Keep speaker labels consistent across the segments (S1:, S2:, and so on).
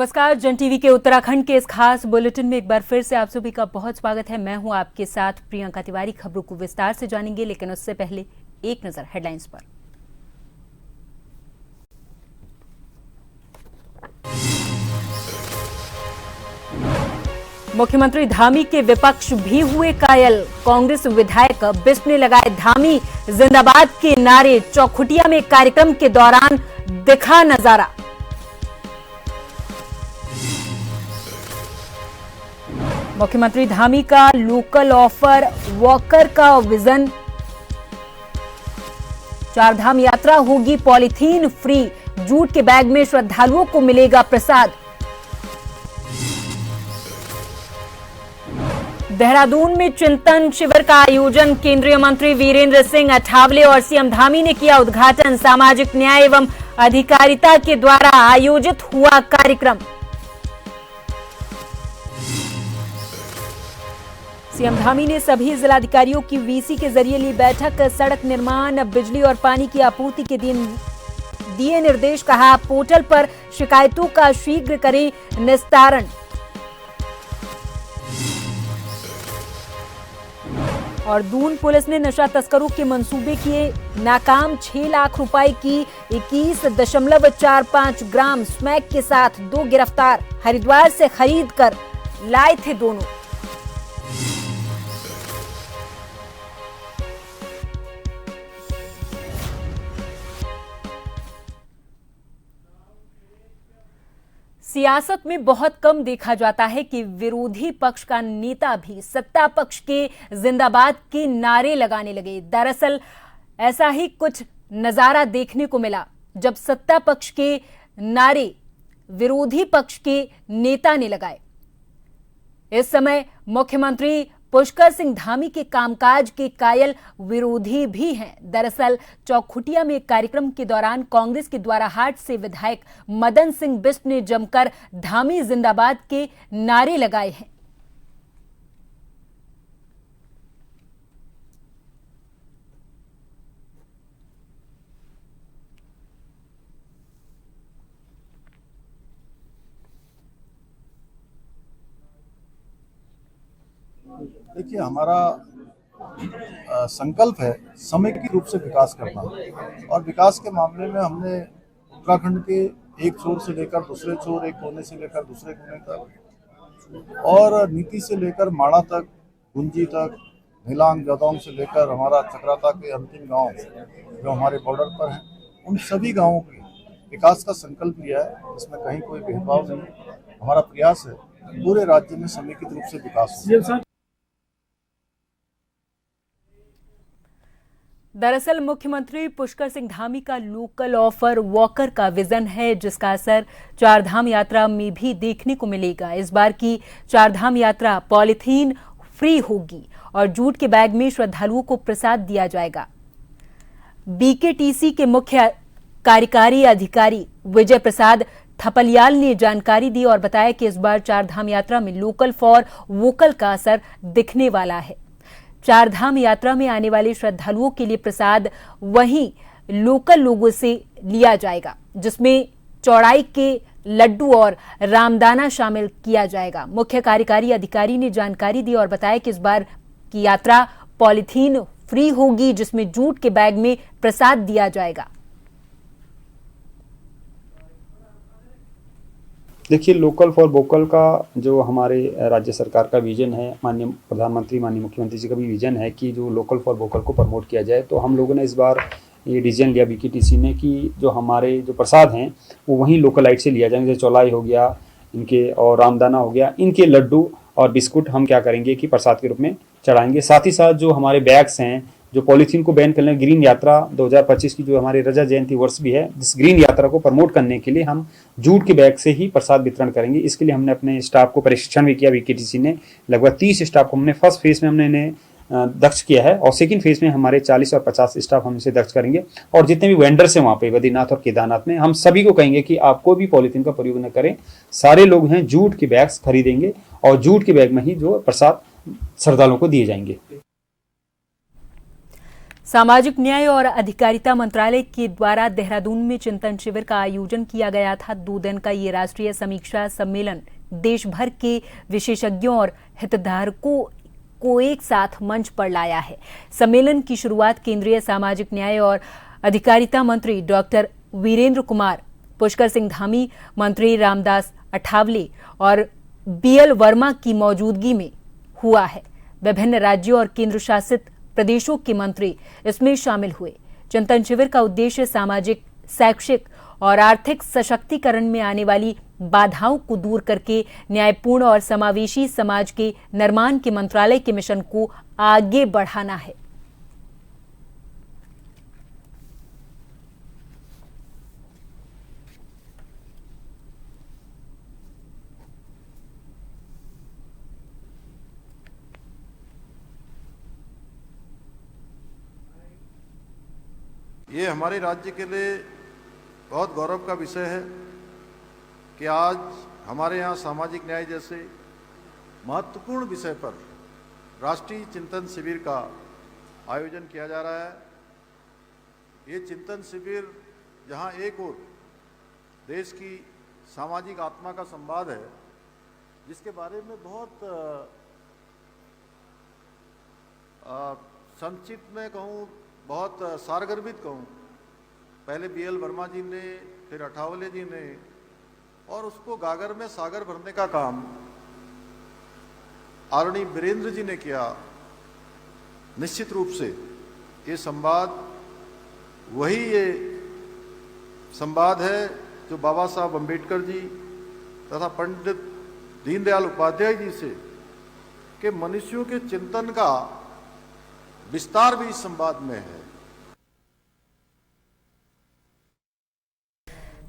S1: नमस्कार। जन टीवी के उत्तराखंड के इस खास बुलेटिन में एक बार फिर से आप सभी का बहुत स्वागत है। मैं हूं आपके साथ प्रियंका तिवारी। खबरों को विस्तार से जानेंगे, लेकिन उससे पहले एक नजर हेडलाइंस पर। मुख्यमंत्री धामी के विपक्ष भी हुए कायल। कांग्रेस विधायक बिष्ट ने लगाए धामी जिंदाबाद के नारे। चौखुटिया में कार्यक्रम के दौरान दिखा नजारा। मुख्यमंत्री धामी का लोकल ऑफर वॉकर का विजन। चारधाम यात्रा होगी पॉलीथीन फ्री। जूट के बैग में श्रद्धालुओं को मिलेगा प्रसाद। देहरादून में चिंतन शिविर का आयोजन। केंद्रीय मंत्री वीरेंद्र सिंह अठावले और सीएम धामी ने किया उद्घाटन। सामाजिक न्याय एवं अधिकारिता के द्वारा आयोजित हुआ कार्यक्रम। सीएम धामी ने सभी जिलाधिकारियों की वीसी के जरिए ली बैठक। सड़क निर्माण, बिजली और पानी की आपूर्ति के दिए निर्देश। कहा, पोर्टल पर शिकायतों का शीघ्र करें निस्तारण। और दून पुलिस ने नशा तस्करों के मंसूबे किए नाकाम। 6 लाख रुपए की 21.45 ग्राम स्मैक के साथ 2 गिरफ्तार। हरिद्वार से खरीद कर लाए थे दोनों। सियासत में बहुत कम देखा जाता है कि विरोधी पक्ष का नेता भी सत्ता पक्ष के जिंदाबाद के नारे लगाने लगे। दरअसल ऐसा ही कुछ नजारा देखने को मिला जब सत्ता पक्ष के नारे विरोधी पक्ष के नेता ने लगाए। इस समय मुख्यमंत्री पुष्कर सिंह धामी के कामकाज के कायल विरोधी भी हैं। दरअसल चौखुटिया में एक कार्यक्रम के दौरान कांग्रेस के द्वाराहाट से विधायक मदन सिंह बिष्ट ने जमकर धामी जिंदाबाद के नारे लगाए हैं।
S2: देखिए, हमारा संकल्प है समेकित रूप से विकास करना। और विकास के मामले में हमने उत्तराखंड के एक छोर से लेकर दूसरे छोर, एक कोने से लेकर दूसरे कोने तक, और नीति से लेकर माड़ा तक, गुंजी तक, नीलांग जदौंग से लेकर हमारा चक्राता के अंतिम गांव जो हमारे बॉर्डर पर हैं, उन सभी गांवों के विकास का संकल्प लिया है। इसमें कहीं कोई भेदभाव नहीं है। हमारा प्रयास है पूरे राज्य में समेकित रूप से विकास हो।
S1: दरअसल मुख्यमंत्री पुष्कर सिंह धामी का लोकल ऑफर वॉकर का विजन है, जिसका असर चारधाम यात्रा में भी देखने को मिलेगा। इस बार की चारधाम यात्रा पॉलीथीन फ्री होगी और जूट के बैग में श्रद्धालुओं को प्रसाद दिया जाएगा। बीकेटीसी के मुख्य कार्यकारी अधिकारी विजय प्रसाद थपलियाल ने जानकारी दी और बताया कि इस बार चारधाम यात्रा में लोकल फॉर वोकल का असर दिखने वाला है। चारधाम यात्रा में आने वाले श्रद्धालुओं के लिए प्रसाद वहीं लोकल लोगों से लिया जाएगा, जिसमें चौड़ाई के लड्डू और रामदाना शामिल किया जाएगा। मुख्य कार्यकारी अधिकारी ने जानकारी दी और बताया कि इस बार की यात्रा पॉलीथीन फ्री होगी, जिसमें जूट के बैग में प्रसाद दिया जाएगा।
S3: देखिए, लोकल फॉर वोकल का जो हमारे राज्य सरकार का विजन है, माननीय प्रधानमंत्री, माननीय मुख्यमंत्री जी का भी विजन है कि जो लोकल फॉर वोकल को प्रमोट किया जाए। तो हम लोगों ने इस बार ये डिसीजन लिया बीकेटीसी ने कि जो हमारे जो प्रसाद हैं वो वहीं लोकलाइट से लिया जाएंगे। जैसे चौलाई हो गया इनके, और रामदाना हो गया, इनके लड्डू और बिस्कुट हम क्या करेंगे कि प्रसाद के रूप में चढ़ाएंगे। साथ ही साथ जो हमारे बैग्स हैं, जो पॉलीथीन को बैन करने, ग्रीन यात्रा 2025 की जो हमारी रजा जयंती वर्ष भी है, जिस ग्रीन यात्रा को प्रमोट करने के लिए हम जूट के बैग से ही प्रसाद वितरण करेंगे। इसके लिए हमने अपने स्टाफ को प्रशिक्षण भी किया। बीकेटीसी ने लगभग 30 स्टाफ को हमने फर्स्ट फेज में हमने इन्हें दक्ष किया है, और सेकंड फेज में हमारे 40 और 50 स्टाफ हम इसे दक्ष करेंगे। और जितने भी वेंडर्स हैं वहाँ पे बद्रीनाथ और केदारनाथ में, हम सभी को कहेंगे कि आप कोई भी पॉलीथीन का प्रयोग न करें। सारे लोग हैं जूट के बैग्स खरीदेंगे और जूट के बैग में ही जो प्रसाद श्रद्धालुओं को दिए जाएंगे।
S1: सामाजिक न्याय और अधिकारिता मंत्रालय के द्वारा देहरादून में चिंतन शिविर का आयोजन किया गया था। 2 दिन का ये राष्ट्रीय समीक्षा सम्मेलन देश भर के विशेषज्ञों और हितधारकों को एक साथ मंच पर लाया है। सम्मेलन की शुरुआत केंद्रीय सामाजिक न्याय और अधिकारिता मंत्री डॉक्टर वीरेंद्र कुमार, पुष्कर सिंह धामी, मंत्री रामदास अठावले और बीएल वर्मा की मौजूदगी में हुआ है। विभिन्न राज्यों और केंद्र शासित प्रदेशों के मंत्री इसमें शामिल हुए। चिंतन शिविर का उद्देश्य सामाजिक, शैक्षिक और आर्थिक सशक्तिकरण में आने वाली बाधाओं को दूर करके न्यायपूर्ण और समावेशी समाज के निर्माण के मंत्रालय के मिशन को आगे बढ़ाना है।
S2: ये हमारे राज्य के लिए बहुत गौरव का विषय है कि आज हमारे यहाँ सामाजिक न्याय जैसे महत्वपूर्ण विषय पर राष्ट्रीय चिंतन शिविर का आयोजन किया जा रहा है। ये चिंतन शिविर जहाँ एक ओर देश की सामाजिक आत्मा का संवाद है, जिसके बारे में बहुत संक्षिप्त में कहूँ, बहुत सारगर्भित कहूँ, पहले बीएल वर्मा जी ने, फिर अठावले जी ने, और उसको गागर में सागर भरने का काम आदरणीय वीरेंद्र जी ने किया। निश्चित रूप से ये संवाद वही ये संवाद है जो बाबा साहब अम्बेडकर जी तथा पंडित दीनदयाल उपाध्याय जी से के मनुष्यों के चिंतन का विस्तार भी इस संवाद में है।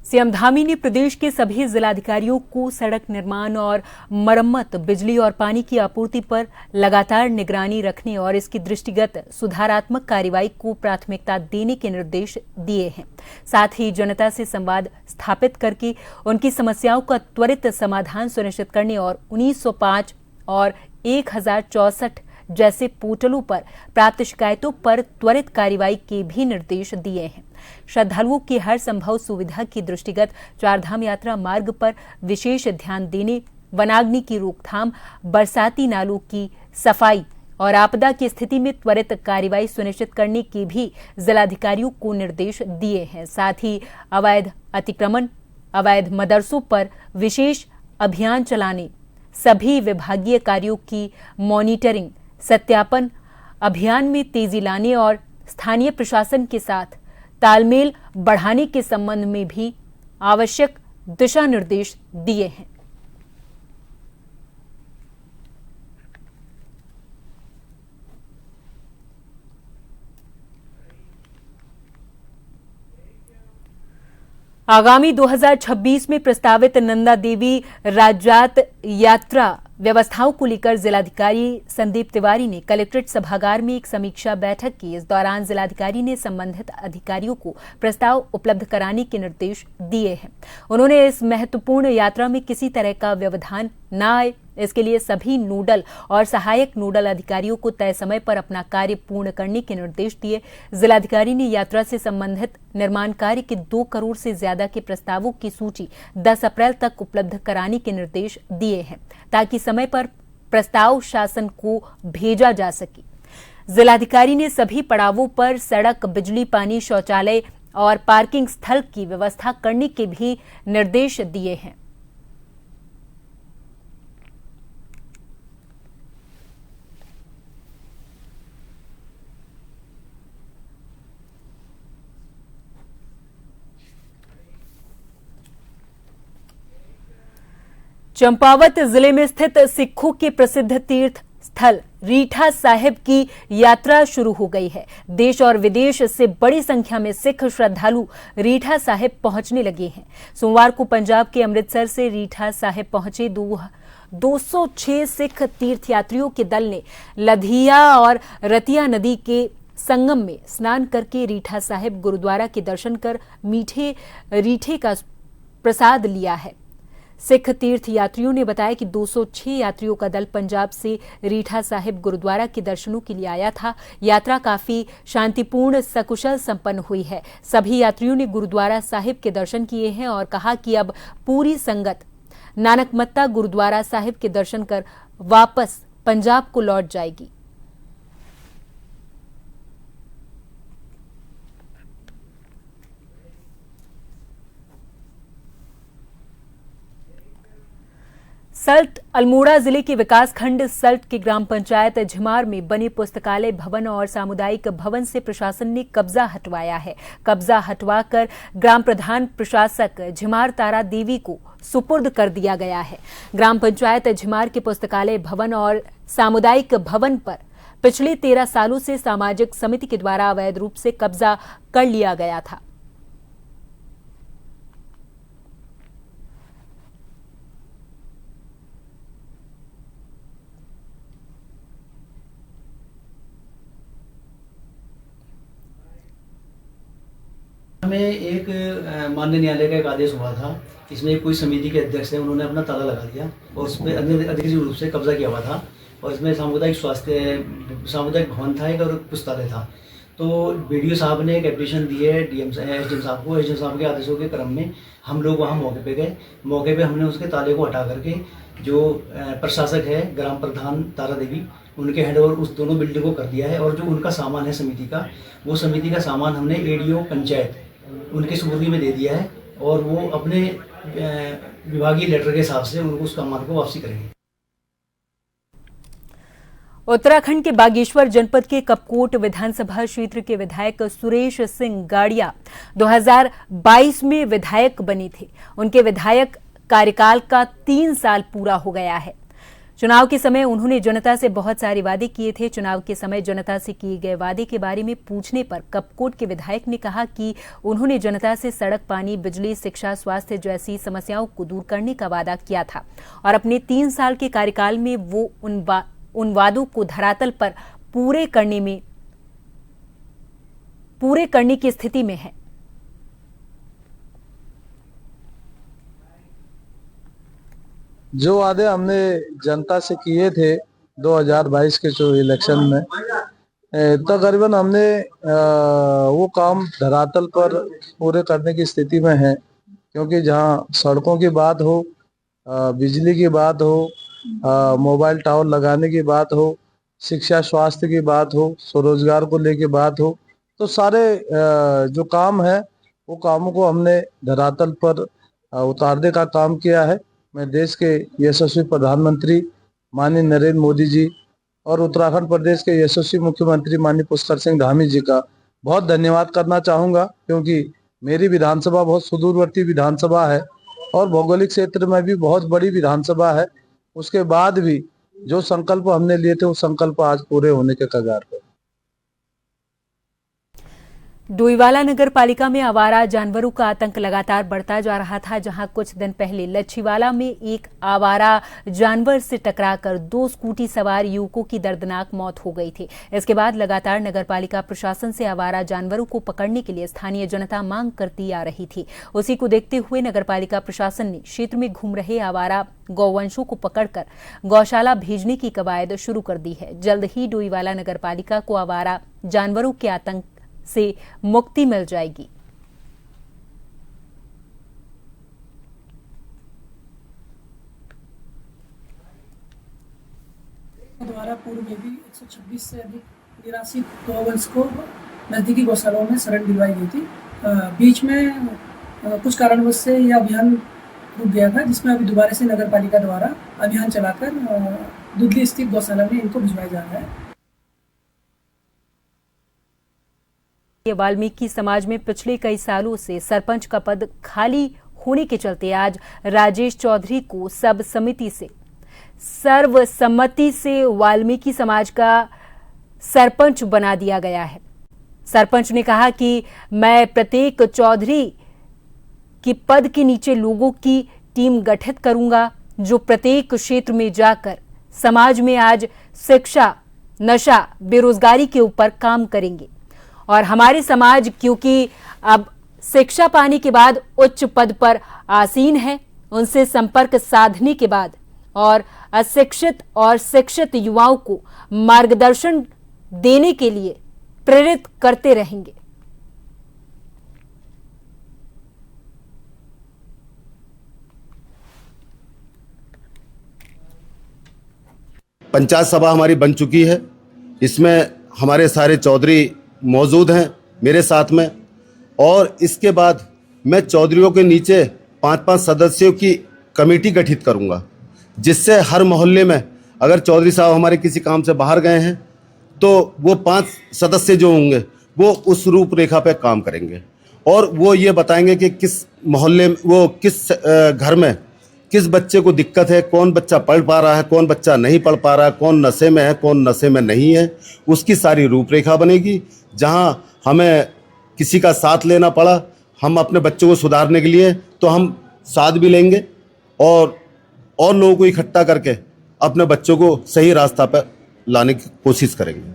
S1: सीएम धामी ने प्रदेश के सभी जिलाधिकारियों को सड़क निर्माण और मरम्मत, बिजली और पानी की आपूर्ति पर लगातार निगरानी रखने और इसकी दृष्टिगत सुधारात्मक कार्रवाई को प्राथमिकता देने के निर्देश दिए हैं। साथ ही जनता से संवाद स्थापित करके उनकी समस्याओं का त्वरित समाधान सुनिश्चित करने और 1905 और 1064 जैसे पोर्टलों पर प्राप्त शिकायतों पर त्वरित कार्रवाई के भी निर्देश दिए हैं। श्रद्धालुओं की हर संभव सुविधा की दृष्टिगत चारधाम यात्रा मार्ग पर विशेष ध्यान देने, वनाग्नि की रोकथाम, बरसाती नालों की सफाई और आपदा की स्थिति में त्वरित कार्रवाई सुनिश्चित करने के भी जिलाधिकारियों को निर्देश दिए हैं। साथ ही अवैध अतिक्रमण, अवैध मदरसों पर विशेष अभियान चलाने, सभी विभागीय कार्यों की मॉनिटरिंग, सत्यापन अभियान में तेजी लाने और स्थानीय प्रशासन के साथ तालमेल बढ़ाने के संबंध में भी आवश्यक दिशा निर्देश दिए हैं। आगामी 2026 में प्रस्तावित नंदा देवी राज्यात यात्रा व्यवस्थाओं को लेकर जिलाधिकारी संदीप तिवारी ने कलेक्ट्रेट सभागार में एक समीक्षा बैठक की। इस दौरान जिलाधिकारी ने संबंधित अधिकारियों को प्रस्ताव उपलब्ध कराने के निर्देश दिए हैं। उन्होंने इस महत्वपूर्ण यात्रा में किसी तरह का व्यवधान न आए, इसके लिए सभी नोडल और सहायक नोडल अधिकारियों को तय समय पर अपना कार्य पूर्ण करने के निर्देश दिए। जिलाधिकारी ने यात्रा से संबंधित निर्माण कार्य के 2 करोड़ से ज्यादा के प्रस्तावों की सूची 10 अप्रैल तक उपलब्ध कराने के निर्देश दिए हैं, ताकि समय पर प्रस्ताव शासन को भेजा जा सके। जिलाधिकारी ने सभी पड़ावों पर सड़क, बिजली, पानी, शौचालय और पार्किंग स्थल की व्यवस्था करने के भी निर्देश दिए हैं। चंपावत जिले में स्थित सिखों के प्रसिद्ध तीर्थ स्थल रीठा साहिब की यात्रा शुरू हो गई है। देश और विदेश से बड़ी संख्या में सिख श्रद्धालु रीठा साहिब पहुंचने लगे हैं। सोमवार को पंजाब के अमृतसर से रीठा साहिब पहुंचे 206 सिख तीर्थयात्रियों के दल ने लधिया और रतिया नदी के संगम में स्नान करके रीठा साहिब गुरुद्वारा के दर्शन कर मीठे रीठे का प्रसाद लिया है। सिख तीर्थ यात्रियों ने बताया कि 206 यात्रियों का दल पंजाब से रीठा साहिब गुरुद्वारा के दर्शनों के लिए आया था। यात्रा काफी शांतिपूर्ण सकुशल संपन्न हुई है। सभी यात्रियों ने गुरुद्वारा साहिब के दर्शन किए हैं और कहा कि अब पूरी संगत नानकमत्ता गुरुद्वारा साहिब के दर्शन कर वापस पंजाब को लौट जाएगी। सल्ट अल्मोड़ा जिले के विकासखंड सल्ट के ग्राम पंचायत झिमार में बने पुस्तकालय भवन और सामुदायिक भवन से प्रशासन ने कब्जा हटवाया है। कब्जा हटवाकर ग्राम प्रधान प्रशासक झिमार तारा देवी को सुपुर्द कर दिया गया है। ग्राम पंचायत झिमार के पुस्तकालय भवन और सामुदायिक भवन पर पिछले 13 सालों से सामाजिक समिति के द्वारा अवैध रूप से कब्जा कर लिया गया था।
S4: में एक माननीय न्यायालय का एक आदेश हुआ था। इसमें कोई समिति के अध्यक्ष है, उन्होंने अपना ताला लगा दिया और उस पर अधिकृत रूप से कब्जा किया हुआ था। और इसमें सामुदायिक भवन था एक और पुस्तकालय था। तो बीडीओ साहब ने एक एप्लीकेशन दी है एसडीएम साहब को। एसडीएम साहब के आदेशों के क्रम में हम लोग वहाँ मौके पे गए। मौके पे हमने उसके ताले को हटा करके जो प्रशासक है ग्राम प्रधान तारा देवी, उनके हैंडओवर उस दोनों बिल्डिंग को कर दिया है। और जो उनका सामान है समिति का, वो समिति का सामान हमने एडीओ पंचायत उनके सुपुर्दी में दे दिया है और वो अपने विभागीय लेटर के हिसाब से उनको उस सामान को वापसी करेंगे।
S1: उत्तराखंड के बागेश्वर जनपद के कपकोट विधानसभा क्षेत्र के विधायक सुरेश सिंह गाड़िया 2022 में विधायक बने थे। उनके विधायक कार्यकाल का 3 साल पूरा हो गया है। चुनाव के समय उन्होंने जनता से बहुत सारे वादे किए थे। चुनाव के समय जनता से किए गए वादे के बारे में पूछने पर कपकोट के विधायक ने कहा कि उन्होंने जनता से सड़क, पानी, बिजली, शिक्षा, स्वास्थ्य जैसी समस्याओं को दूर करने का वादा किया था और अपने 3 साल के कार्यकाल में वो उन वादों को धरातल पर पूरे करने की स्थिति में है।
S5: जो वादे हमने जनता से किए थे 2022 के जो इलेक्शन में, तकरीबन हमने वो काम धरातल पर पूरे करने की स्थिति में है। क्योंकि जहाँ सड़कों की बात हो, बिजली की बात हो, मोबाइल टावर लगाने की बात हो, शिक्षा स्वास्थ्य की बात हो, स्वरोजगार को लेके बात हो, तो सारे जो काम है वो कामों को हमने धरातल पर उतारने का काम किया है। मैं देश के यशस्वी प्रधानमंत्री माननीय नरेंद्र मोदी जी और उत्तराखंड प्रदेश के यशस्वी मुख्यमंत्री माननीय पुष्कर सिंह धामी जी का बहुत धन्यवाद करना चाहूँगा। क्योंकि मेरी विधानसभा बहुत सुदूरवर्ती विधानसभा है और भौगोलिक क्षेत्र में भी बहुत बड़ी विधानसभा है। उसके बाद भी जो संकल्प हमने लिए थे वो संकल्प आज पूरे होने के कगार पर।
S1: डोईवाला नगर पालिका में आवारा जानवरों का आतंक लगातार बढ़ता जा रहा था। जहां कुछ दिन पहले लच्छीवाला में एक आवारा जानवर से टकराकर 2 स्कूटी सवार युवकों की दर्दनाक मौत हो गई थी। इसके बाद लगातार नगर पालिका प्रशासन से आवारा जानवरों को पकड़ने के लिए स्थानीय जनता मांग करती आ रही थी। उसी को देखते हुए नगर पालिका प्रशासन ने क्षेत्र में घूम रहे आवारा गौवंशों को पकड़कर गौशाला भेजने की कवायद शुरू कर दी है। जल्द ही डोईवाला नगर पालिका को आवारा जानवरों के आतंक से मुक्ति मिल जाएगी।
S6: द्वारा पूर्व में भी 126 से अधिक निराश्रित गौवंश को नजदीकी गौशालाओं में शरण दिलवाई गई थी। बीच में कुछ कारणवश से यह अभियान रुक गया था, जिसमें अभी दोबारा से नगर पालिका द्वारा अभियान चलाकर दुधली स्थित गौशाला में इनको भिजवाया जा रहा है।
S1: वाल्मीकि समाज में पिछले कई सालों से सरपंच का पद खाली होने के चलते आज राजेश चौधरी को सर्वसम्मति से वाल्मीकि समाज का सरपंच बना दिया गया है। सरपंच ने कहा कि मैं प्रत्येक चौधरी के पद के नीचे लोगों की टीम गठित करूंगा, जो प्रत्येक क्षेत्र में जाकर समाज में आज शिक्षा, नशा, बेरोजगारी के ऊपर काम करेंगे। और हमारे समाज क्योंकि अब शिक्षा पाने के बाद उच्च पद पर आसीन है उनसे संपर्क साधने के बाद और अशिक्षित और शिक्षित युवाओं को मार्गदर्शन देने के लिए प्रेरित करते रहेंगे।
S7: पंचायत सभा हमारी बन चुकी है। इसमें हमारे सारे चौधरी मौजूद हैं मेरे साथ में, और इसके बाद मैं चौधरियों के नीचे 5-5 सदस्यों की कमेटी गठित करूंगा, जिससे हर मोहल्ले में अगर चौधरी साहब हमारे किसी काम से बाहर गए हैं तो वो 5 सदस्य जो होंगे वो उस रूपरेखा पे काम करेंगे और वो ये बताएंगे कि किस मोहल्ले में वो किस घर में किस बच्चे को दिक्कत है, कौन बच्चा पढ़ पा रहा है, कौन बच्चा नहीं पढ़ पा रहा है, कौन नशे में है, कौन नशे में नहीं है। उसकी सारी रूपरेखा बनेगी। जहां हमें किसी का साथ लेना पड़ा, हम अपने बच्चों को सुधारने के लिए, तो हम साथ भी लेंगे और लोगों को इकट्ठा करके अपने बच्चों को सही रास्ता पर लाने की कोशिश करेंगे।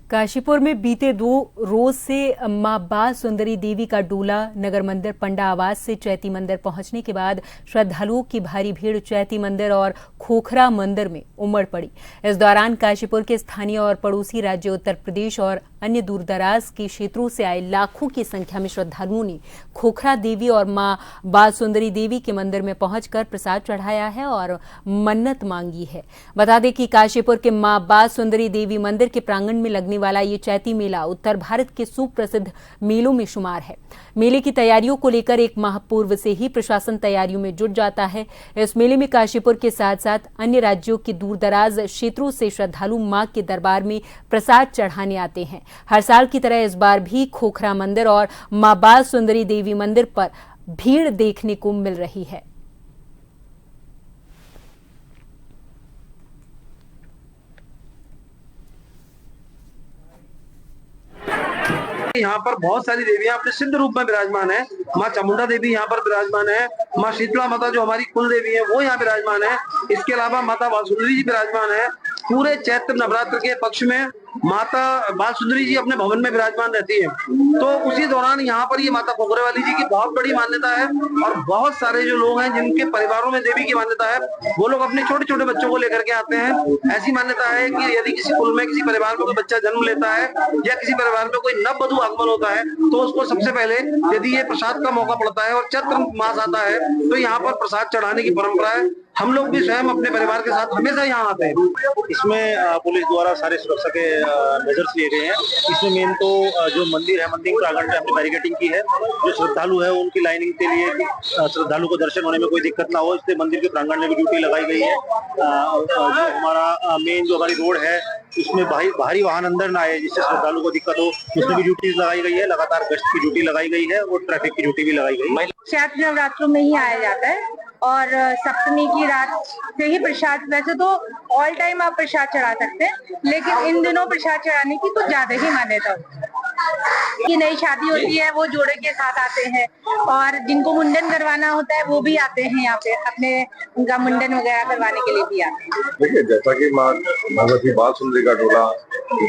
S1: काशीपुर में बीते 2 रोज से मां बाल सुंदरी देवी का डोला नगर मंदिर पंडा आवास से चैती मंदिर पहुंचने के बाद श्रद्धालुओं की भारी भीड़ चैती मंदिर और खोखरा मंदिर में उमड़ पड़ी। इस दौरान काशीपुर के स्थानीय और पड़ोसी राज्य उत्तर प्रदेश और अन्य दूरदराज के क्षेत्रों से आए लाखों की संख्या में श्रद्धालुओं ने खोखरा देवी और मां बाल सुंदरी देवी के मंदिर में पहुंचकर प्रसाद चढ़ाया है और मन्नत मांगी है। बता दें कि काशीपुर के मां बाल सुंदरी देवी मंदिर के प्रांगण में लगने वाला ये चैती मेला उत्तर भारत के सुप्रसिद्ध मेलों में शुमार है। मेले की तैयारियों को लेकर 1 माह पूर्व से ही प्रशासन तैयारियों में जुट जाता है। इस मेले में काशीपुर के साथ साथ अन्य राज्यों के दूरदराज क्षेत्रों से श्रद्धालु मां के दरबार में प्रसाद चढ़ाने आते हैं। हर साल की तरह इस बार भी खोखरा मंदिर और मां बाल सुंदरी देवी मंदिर पर भीड़ देखने को मिल रही है।
S8: यहाँ पर बहुत सारी देवियां अपने सिद्ध रूप में विराजमान है। माँ चामुंडा देवी यहाँ पर विराजमान है। माँ शीतला माता जो हमारी कुल देवी है वो यहाँ विराजमान है। इसके अलावा माता बाल सुंदरी जी विराजमान है। पूरे चैत्र नवरात्र के पक्ष में माता बाल सुंदरी जी अपने भवन में विराजमान रहती है। तो उसी दौरान यहाँ पर ये माता खोखरे वाली जी की बहुत बड़ी मान्यता है और बहुत सारे जो लोग हैं जिनके परिवारों में देवी की मान्यता है वो लोग अपने छोटे छोटे बच्चों को लेकर के आते हैं। ऐसी मान्यता है कि यदि किसी कुल में किसी परिवार में कोई बच्चा जन्म लेता है या किसी परिवार में कोई नववधु आगमन होता है तो उसको सबसे पहले यदि ये प्रसाद का मौका पड़ता है और चैत्र मास आता है तो यहाँ पर प्रसाद चढ़ाने की परंपरा है। हम लोग भी स्वयं अपने परिवार के साथ हमेशा यहाँ आते हैं।
S9: इसमें पुलिस द्वारा सारे सुरक्षा के मेजर्स लिए गए हैं। इसमें मेन तो जो मंदिर है, मंदिर प्रांगण में हमने बैरिकेडिंग की है। जो श्रद्धालु है उनकी लाइनिंग के लिए कि श्रद्धालु को दर्शन होने में कोई दिक्कत ना हो, इसलिए मंदिर के प्रांगण में भी ड्यूटी लगाई गई है। जो हमारा मेन जो हमारी रोड है उसमें भारी वाहन अंदर ना आए जिससे श्रद्धालु को दिक्कत हो, उसमें भी ड्यूटी लगाई गई है। लगातार गश्त की ड्यूटी लगाई गई है और ट्रैफिक की ड्यूटी भी लगाई गई है।
S10: चैत्र नवरात्रों में ही आया जाता है और सप्तमी की रात से ही प्रसाद, वैसे तो ऑल टाइम आप प्रसाद चढ़ा सकते हैं लेकिन इन दिनों प्रसाद चढ़ाने की कुछ ज्यादा ही मान्यता होती है। कि नई शादी होती है वो जोड़े के साथ आते हैं और जिनको मुंडन करवाना होता है वो भी आते हैं यहाँ पे, अपने उनका मुंडन वगैरह करवाने के लिए भी आते हैं।
S11: देखिए, जैसा कि माँ भगवती बाल सुंदरी का डोला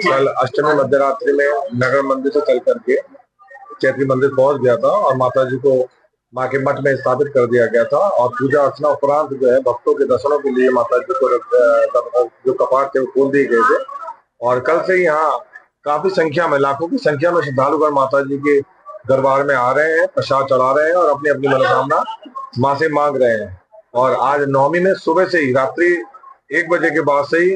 S11: कल अष्टमी मध्यरात्रि में नगर मंदिर से चल करके चैत्री मंदिर पहुंच गया था और माता जी को माँ के मठ में स्थापित कर दिया गया था और पूजा अर्चना उपरांत जो है भक्तों के दर्शनों के लिए माता जी को जो कपाट थे वो खोल दिए गए थे और कल से यहाँ काफी संख्या में, लाखों की संख्या में श्रद्धालुगण माता जी के दरबार में आ रहे हैं, प्रसाद चढ़ा रहे हैं और अपनी अपनी मनोकामना माँ से मांग रहे हैं। और आज नवमी में सुबह से ही रात्रि 1 बजे के बाद से ही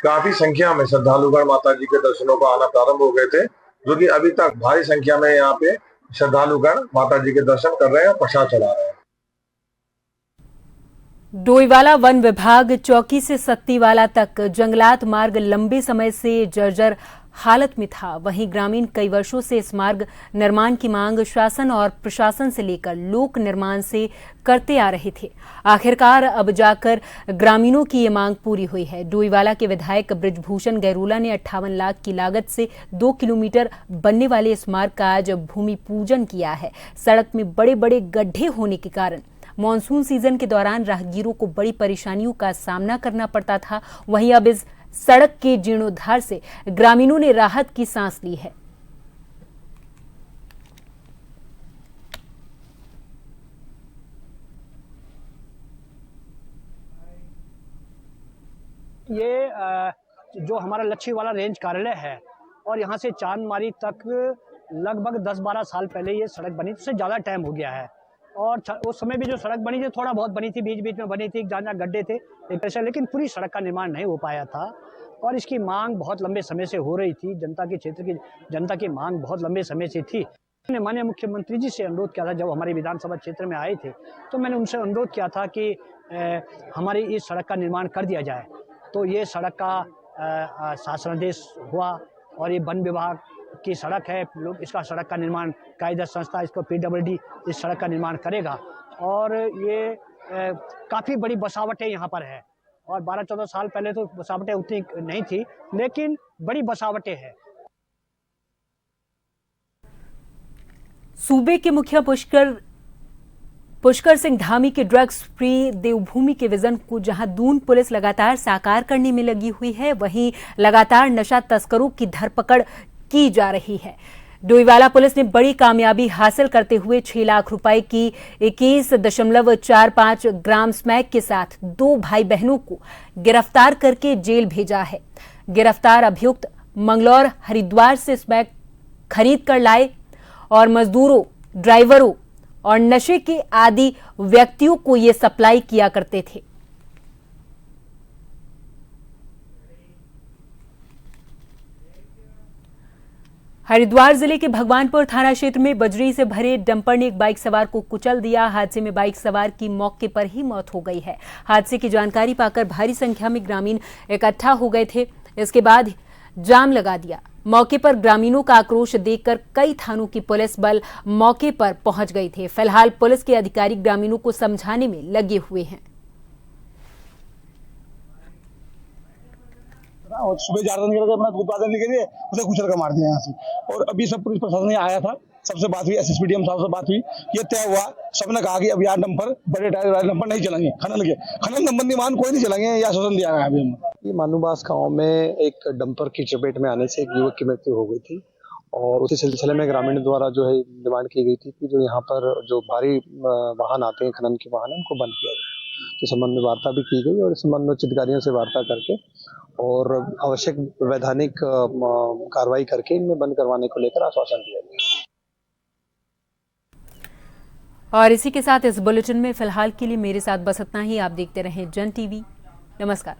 S11: काफी संख्या में श्रद्धालुगण माता जी के दर्शनों को आना प्रारंभ हो गए थे, जो कि अभी तक भारी संख्या में यहाँ पे श्रद्धालुगण माता जी के दर्शन कर रहे हैं, प्रसाद चढ़ा रहे हैं।
S1: डोईवाला वन विभाग चौकी से सत्तीवाला तक जंगलात मार्ग लंबे समय से जर्जर हालत में था। वहीं ग्रामीण कई वर्षों से इस मार्ग निर्माण की मांग शासन और प्रशासन से लेकर लोक निर्माण से करते आ रहे थे। आखिरकार अब जाकर ग्रामीणों की ये मांग पूरी हुई है। डोईवाला के विधायक बृजभूषण गैरोला ने 58 लाख की लागत से 2 किलोमीटर बनने वाले इस मार्ग का आज भूमि पूजन किया है। सड़क में बड़े बड़े गड्ढे होने के कारण मानसून सीजन के दौरान राहगीरों को बड़ी परेशानियों का सामना करना पड़ता था। वहीं अब इस सड़क के जीर्णोद्धार से ग्रामीणों ने राहत की सांस ली है।
S12: ये जो हमारा लच्छी वाला रेंज कार्यालय है और यहाँ से चांदमारी तक लगभग 10-12 साल पहले ये सड़क बनी, उससे ज़्यादा टाइम हो गया है। और उस समय भी जो सड़क बनी थी थोड़ा बहुत बनी थी, बीच बीच में बनी थी, जहाँ गड्ढे थे एक ऐसा, लेकिन पूरी सड़क का निर्माण नहीं हो पाया था। और इसकी मांग बहुत लंबे समय से हो रही थी, जनता के क्षेत्र की जनता की मांग बहुत लंबे समय से थी। मैंने माननीय मुख्यमंत्री जी से अनुरोध किया था, जब हमारे विधानसभा क्षेत्र में आए थे तो मैंने उनसे अनुरोध किया था कि हमारी इस सड़क का निर्माण कर दिया जाए। तो ये सड़क का शासनादेश हुआ और ये वन विभाग की सड़क है, लोग इसका सड़क का निर्माण कायदा संस्था इसको PWD इस सड़क का निर्माण करेगा। और ये काफ़ी बड़ी बसावटें यहाँ पर है और 12-14 साल पहले तो बसावटें उतनी नहीं थी, लेकिन बड़ी बसावटें हैं।
S1: सूबे के मुखिया पुष्कर सिंह धामी के ड्रग्स फ्री देवभूमि के विजन को जहां दून पुलिस लगातार साकार करने में लगी हुई है, वहीं लगातार नशा तस्करों की धरपकड़ की जा रही है। डोईवाला पुलिस ने बड़ी कामयाबी हासिल करते हुए 6 लाख रुपए की 21.45 ग्राम स्मैक के साथ 2 भाई बहनों को गिरफ्तार करके जेल भेजा है। गिरफ्तार अभियुक्त मंगलौर हरिद्वार से स्मैक खरीद कर लाए और मजदूरों, ड्राइवरों और नशे के आदि व्यक्तियों को ये सप्लाई किया करते थे। हरिद्वार जिले के भगवानपुर थाना क्षेत्र में बजरी से भरे डंपर ने एक बाइक सवार को कुचल दिया। हादसे में बाइक सवार की मौके पर ही मौत हो गई है। हादसे की जानकारी पाकर भारी संख्या में ग्रामीण इकट्ठा हो गए थे। इसके बाद जाम लगा दिया। मौके पर ग्रामीणों का आक्रोश देखकर कई थानों की पुलिस बल मौके पर पहुंच गई थे। फिलहाल पुलिस के अधिकारी ग्रामीणों को समझाने में लगे हुए हैं।
S13: और सुबह 4 दिन अपना दूध उत्पादन के लिए उसे कुचल कर मार दिया यहाँ से। और अभी सब पुलिस प्रशासन ने आया था, सबसे बात हुई, SSPDM साहब से बात हुई, ये तय हुआ, सबने कहा कि अब यार डंपर, बड़े टायर डंपर नहीं चलेंगे, खनन संबंधी वाहन कोई नहीं चलेंगे, यह आश्वासन दिया गया। अभी
S14: ये मानूबास गांव में एक डंपर की चपेट में आने से एक युवक की मृत्यु हो गई थी और उसी सिलसिले में ग्रामीण द्वारा जो है डिमांड की गई थी कि जो यहाँ पर जो भारी वाहन आते हैं, खनन के वाहन, उनको बंद किया जाए। तो संबंध में वार्ता भी की गई और इस संबंध में अधिकारियों से वार्ता करके और आवश्यक वैधानिक कार्रवाई करके इनमें बंद करवाने को लेकर आश्वासन दिया गया।
S1: और इसी के साथ इस बुलेटिन में फिलहाल के लिए मेरे साथ बस इतना ही। आप देखते रहें जन टीवी। नमस्कार।